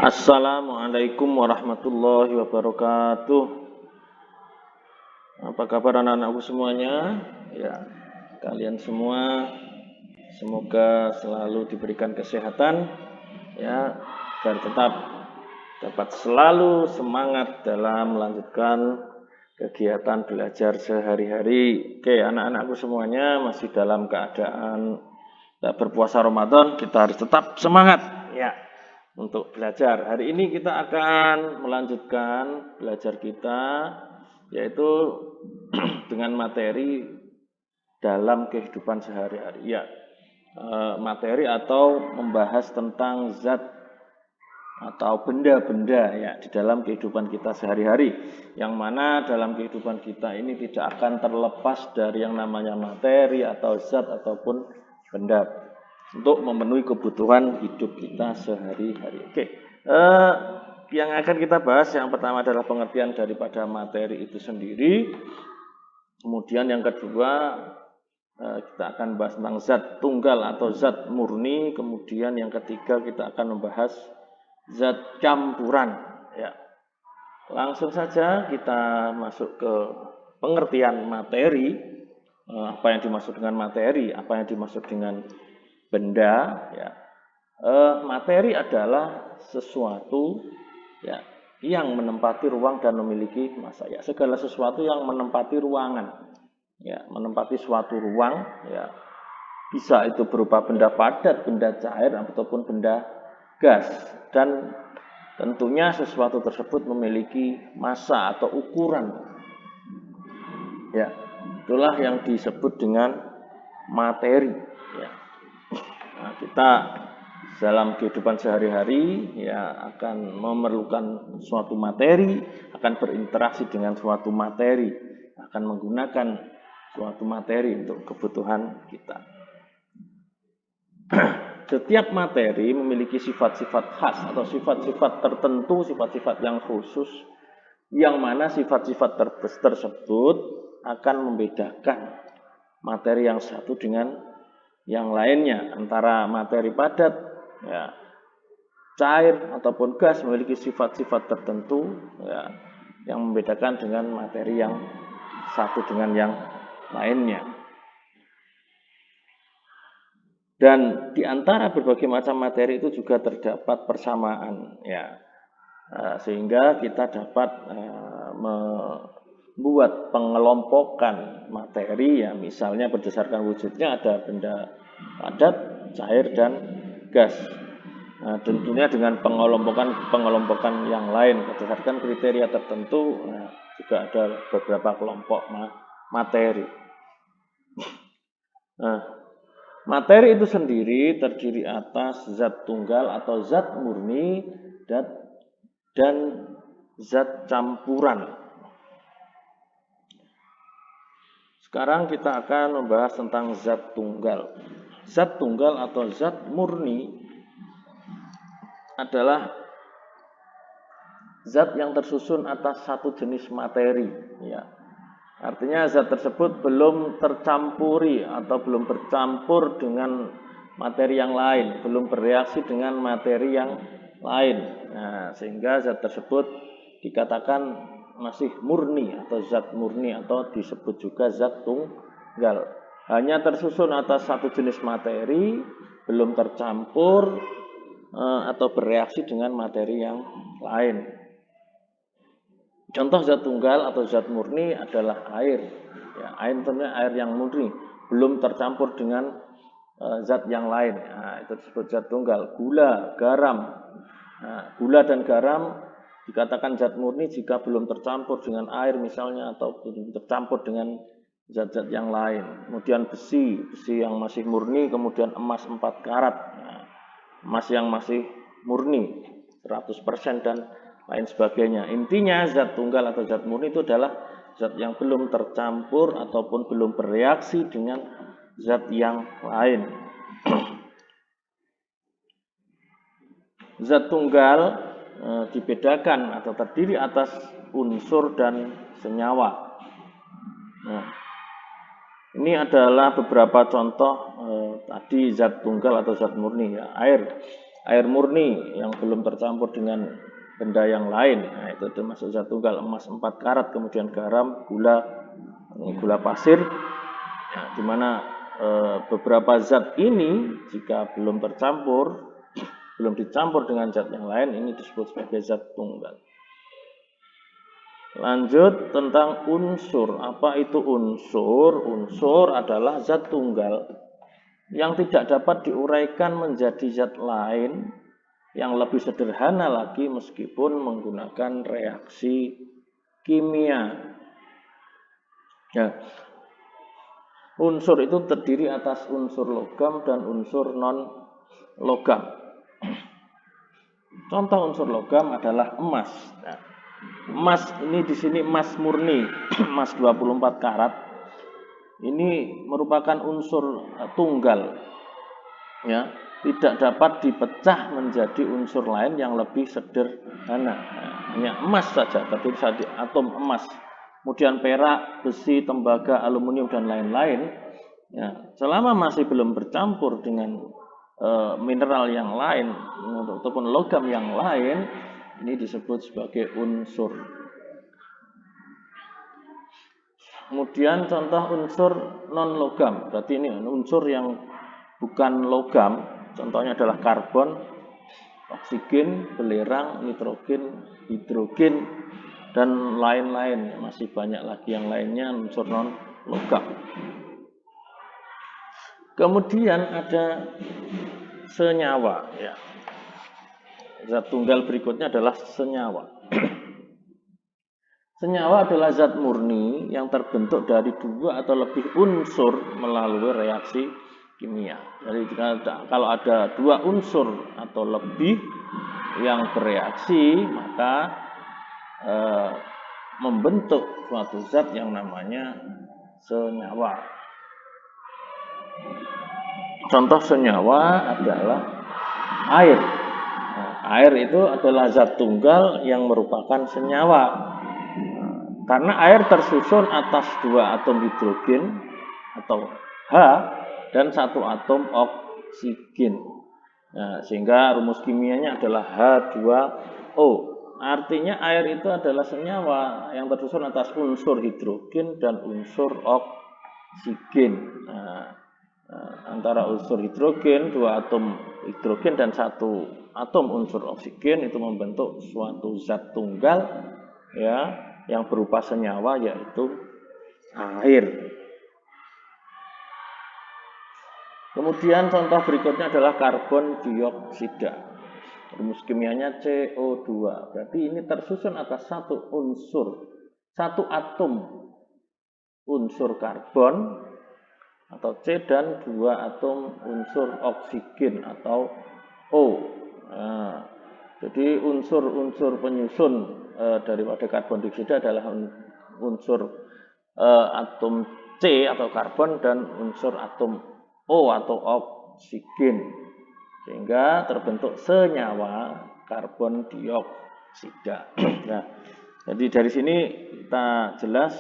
Assalamualaikum warahmatullahi wabarakatuh. Apa kabar anak-anakku semuanya? Ya, kalian semua semoga selalu diberikan kesehatan, ya, dan tetap dapat selalu semangat dalam melanjutkan kegiatan belajar sehari-hari. Oke, anak-anakku semuanya masih dalam keadaan berpuasa Ramadan, kita harus tetap semangat, ya, untuk belajar. Hari ini kita akan melanjutkan belajar kita, yaitu dengan materi dalam kehidupan sehari-hari. Ya, materi atau membahas tentang zat atau benda-benda ya di dalam kehidupan kita sehari-hari. Yang mana dalam kehidupan kita ini tidak akan terlepas dari yang namanya materi atau zat ataupun benda untuk memenuhi kebutuhan hidup kita sehari-hari. Oke, yang akan kita bahas yang pertama adalah pengertian daripada materi itu sendiri. Kemudian yang kedua kita akan bahas tentang zat tunggal atau zat murni. Kemudian yang ketiga kita akan membahas zat campuran. Ya, langsung saja kita masuk ke pengertian materi. Apa yang dimaksud dengan materi? Apa yang dimaksud dengan benda, ya. Materi adalah sesuatu ya yang menempati ruang dan memiliki massa. Ya, segala sesuatu yang menempati ruangan, ya, menempati suatu ruang, ya. Bisa itu berupa benda padat, benda cair ataupun benda gas, dan tentunya sesuatu tersebut memiliki massa atau ukuran. Ya, itulah yang disebut dengan materi, ya. Nah, kita dalam kehidupan sehari-hari ya akan memerlukan suatu materi, akan berinteraksi dengan suatu materi, akan menggunakan suatu materi untuk kebutuhan kita. Setiap materi memiliki sifat-sifat khas atau sifat-sifat tertentu, sifat-sifat yang khusus, yang mana sifat-sifat tersebut akan membedakan materi yang satu dengan yang lainnya. Antara materi padat, ya, cair ataupun gas memiliki sifat-sifat tertentu, ya, yang membedakan dengan materi yang satu dengan yang lainnya. Dan di antara berbagai macam materi itu juga terdapat persamaan, ya, sehingga kita dapat membuat pengelompokan materi, ya, misalnya berdasarkan wujudnya ada benda padat, cair, dan gas. Nah, tentunya dengan pengelompokan yang lain berdasarkan kriteria tertentu, juga ada beberapa kelompok materi. Nah, materi itu sendiri terdiri atas zat tunggal atau zat murni dan zat campuran. Sekarang kita akan membahas tentang zat tunggal. Zat tunggal atau zat murni adalah zat yang tersusun atas satu jenis materi, ya. Artinya zat tersebut belum tercampuri atau belum bercampur dengan materi yang lain, belum bereaksi dengan materi yang lain. Nah, sehingga zat tersebut dikatakan masih murni atau zat murni atau disebut juga zat tunggal. Hanya tersusun atas satu jenis materi, belum tercampur atau bereaksi dengan materi yang lain. Contoh zat tunggal atau zat murni adalah air. Ya, air tentunya air yang murni, belum tercampur dengan zat yang lain. Nah, itu disebut zat tunggal. Gula, garam. Nah, gula dan garam dikatakan zat murni jika belum tercampur dengan air misalnya atau belum tercampur dengan zat-zat yang lain. Kemudian besi yang masih murni, kemudian emas 4 karat. Nah, emas yang masih murni 100% dan lain sebagainya. Intinya zat tunggal atau zat murni itu adalah zat yang belum tercampur ataupun belum bereaksi dengan zat yang lain. Zat tunggal dibedakan atau terdiri atas unsur dan senyawa. Nah, ini adalah beberapa contoh tadi zat tunggal atau zat murni, ya. Air. air murni yang belum tercampur dengan benda yang lain. Nah, itu termasuk zat tunggal. Emas 4 karat, kemudian garam, gula pasir. Ya, di mana beberapa zat ini jika belum dicampur dengan zat yang lain, ini disebut sebagai zat tunggal. Lanjut tentang unsur. Apa itu unsur? Unsur adalah zat tunggal yang tidak dapat diuraikan menjadi zat lain yang lebih sederhana lagi meskipun menggunakan reaksi kimia. Ya. Unsur itu terdiri atas unsur logam dan unsur non-logam. Contoh unsur logam adalah emas. Nah, emas ini di sini emas murni, emas 24 karat. Ini merupakan unsur tunggal, ya, tidak dapat dipecah menjadi unsur lain yang lebih sederhana. Hanya emas saja, terdiri dari atom emas. Kemudian perak, besi, tembaga, aluminium dan lain-lain. Ya, selama masih belum bercampur dengan mineral yang lain ataupun logam yang lain, ini disebut sebagai unsur. Kemudian contoh unsur non-logam, berarti ini unsur yang bukan logam, contohnya adalah karbon, oksigen, belerang, nitrogen, hidrogen, dan lain-lain. Masih banyak lagi yang lainnya unsur non-logam. Kemudian ada senyawa. Ya. Zat tunggal berikutnya adalah senyawa. Senyawa adalah zat murni yang terbentuk dari 2 atau lebih unsur melalui reaksi kimia. Jadi kalau ada 2 unsur atau lebih yang bereaksi, maka membentuk suatu zat yang namanya senyawa. Contoh senyawa adalah air. Nah, air itu adalah zat tunggal yang merupakan senyawa. Karena air tersusun atas 2 atom hidrogen atau H dan 1 atom oksigen. Nah, sehingga rumus kimianya adalah H2O. Artinya air itu adalah senyawa yang tersusun atas unsur hidrogen dan unsur oksigen. Nah, antara unsur hidrogen, 2 atom hidrogen dan 1 atom unsur oksigen itu membentuk suatu zat tunggal, ya, yang berupa senyawa, yaitu air. Kemudian contoh berikutnya adalah karbon dioksida. Rumus kimianya CO2. Berarti ini tersusun atas 1 unsur, 1 atom unsur karbon atau C dan 2 atom unsur oksigen atau O. Nah, jadi unsur-unsur penyusun daripada karbon dioksida adalah unsur atom C atau karbon dan unsur atom O atau oksigen, sehingga terbentuk senyawa karbon dioksida. Nah, jadi dari sini kita jelas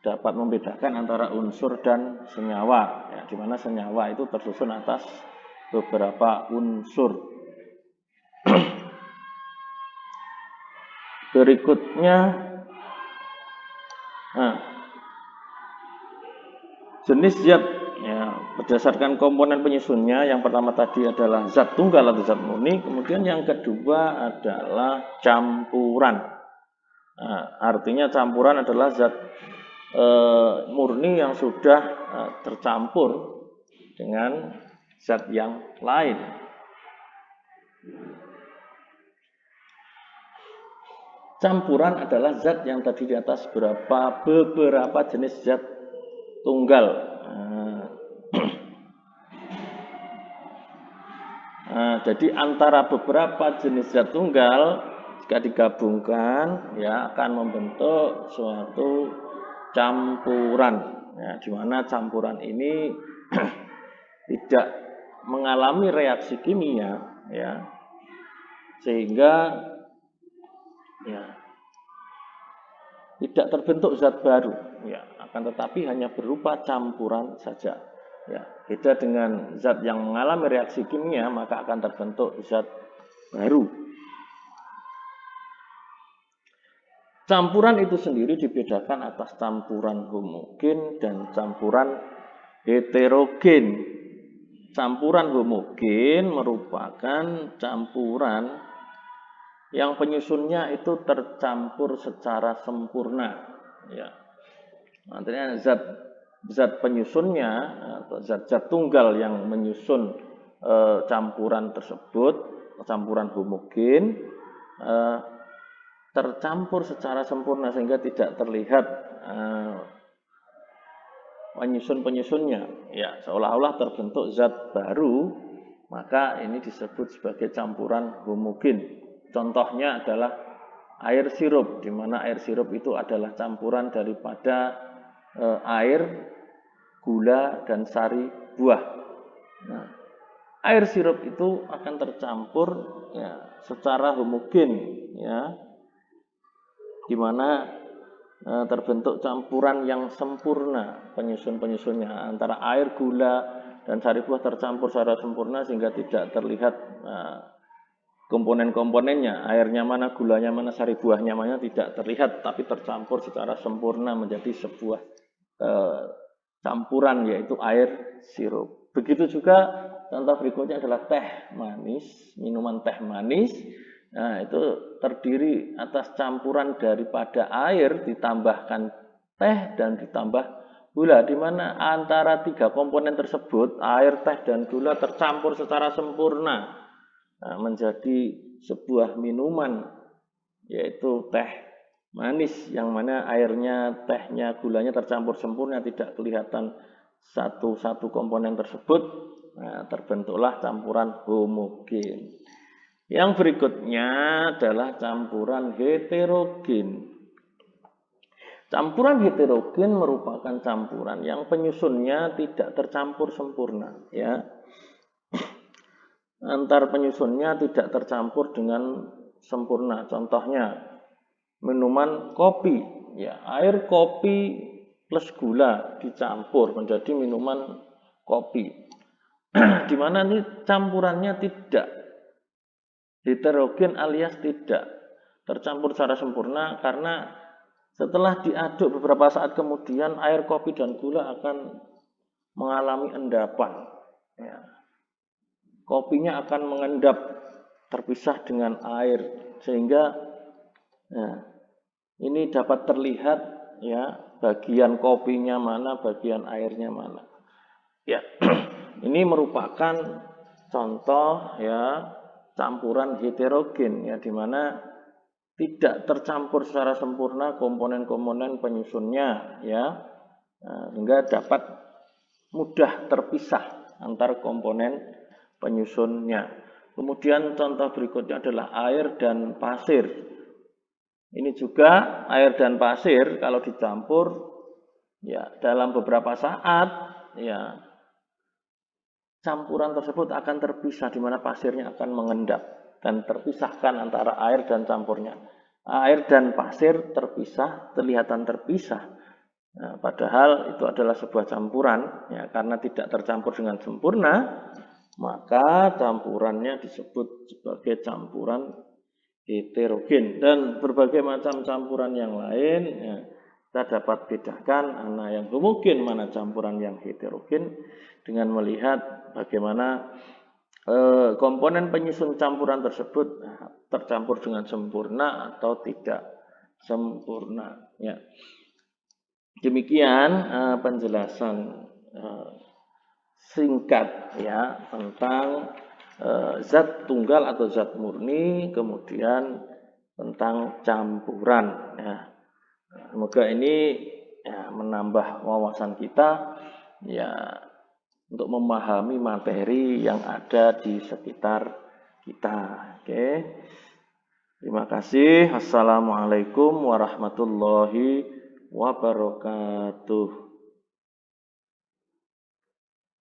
dapat membedakan antara unsur dan senyawa, ya, di mana senyawa itu tersusun atas beberapa unsur. Berikutnya, jenis zat, ya, berdasarkan komponen penyusunnya. Yang pertama tadi adalah zat tunggal atau zat murni. Kemudian yang kedua adalah campuran. Nah, artinya campuran adalah zat murni yang sudah tercampur dengan zat yang lain. Campuran adalah zat yang tadi di atas beberapa jenis zat tunggal. Nah, jadi antara beberapa jenis zat tunggal jika digabungkan, ya, akan membentuk suatu campuran. Ya, di mana campuran ini tidak mengalami reaksi kimia, ya, sehingga, ya, tidak terbentuk zat baru, ya, akan tetapi hanya berupa campuran saja. Ya, beda dengan zat yang mengalami reaksi kimia, maka akan terbentuk zat baru. Campuran itu sendiri dibedakan atas campuran homogen dan campuran heterogen. Campuran homogen merupakan campuran yang penyusunnya itu tercampur secara sempurna. Ya. Artinya zat penyusunnya atau zat-zat tunggal yang menyusun campuran tersebut, campuran homogen, tercampur secara sempurna sehingga tidak terlihat penyusun-penyusunnya. Ya, seolah-olah terbentuk zat baru, maka ini disebut sebagai campuran homogen. Contohnya adalah air sirup, di mana air sirup itu adalah campuran daripada air, gula, dan sari buah. Nah, air sirup itu akan tercampur ya, secara homogen, ya, di mana terbentuk campuran yang sempurna penyusun-penyusunnya antara air, gula, dan sari buah tercampur secara sempurna sehingga tidak terlihat komponen-komponennya, airnya mana, gulanya mana, sari buahnya mana tidak terlihat, tapi tercampur secara sempurna menjadi sebuah campuran yaitu air sirup. Begitu juga contoh berikutnya adalah teh manis, minuman teh manis. Nah, itu terdiri atas campuran daripada air ditambahkan teh dan ditambah gula, di mana antara tiga komponen tersebut, air, teh, dan gula tercampur secara sempurna menjadi sebuah minuman yaitu teh manis yang mana airnya, tehnya, gulanya tercampur sempurna, tidak kelihatan satu-satu komponen tersebut. Nah, terbentuklah campuran homogen. Yang berikutnya adalah campuran heterogen. Campuran heterogen merupakan campuran yang penyusunnya tidak tercampur sempurna, ya. Antar penyusunnya tidak tercampur dengan sempurna. Contohnya minuman kopi, ya, air kopi plus gula dicampur menjadi minuman kopi. Di mana ini campurannya tidak heterogen alias tidak tercampur secara sempurna, karena setelah diaduk beberapa saat kemudian air kopi dan gula akan mengalami endapan, ya. Kopinya akan mengendap terpisah dengan air sehingga ini dapat terlihat, ya, bagian kopinya mana, bagian airnya mana. Ya, ini merupakan contoh, ya, campuran heterogen, ya, di mana tidak tercampur secara sempurna komponen-komponen penyusunnya, ya, sehingga dapat mudah terpisah antar komponen penyusunnya. Kemudian contoh berikutnya adalah air dan pasir. Ini juga air dan pasir kalau dicampur, ya, dalam beberapa saat, ya, campuran tersebut akan terpisah, di mana pasirnya akan mengendap dan terpisahkan antara air dan campurnya. Air dan pasir terpisah, kelihatan terpisah. Nah, padahal itu adalah sebuah campuran, ya, karena tidak tercampur dengan sempurna, maka campurannya disebut sebagai campuran heterogen. Dan berbagai macam campuran yang lain, ya, kita dapat bedakan mana yang homogen, mana campuran yang heterogen dengan melihat bagaimana komponen penyusun campuran tersebut tercampur dengan sempurna atau tidak sempurna, ya. Demikian penjelasan singkat, ya, tentang zat tunggal atau zat murni, kemudian tentang campuran, ya. Semoga ini, ya, menambah wawasan kita, ya, untuk memahami materi yang ada di sekitar kita. Oke. Terima kasih. Assalamualaikum warahmatullahi wabarakatuh.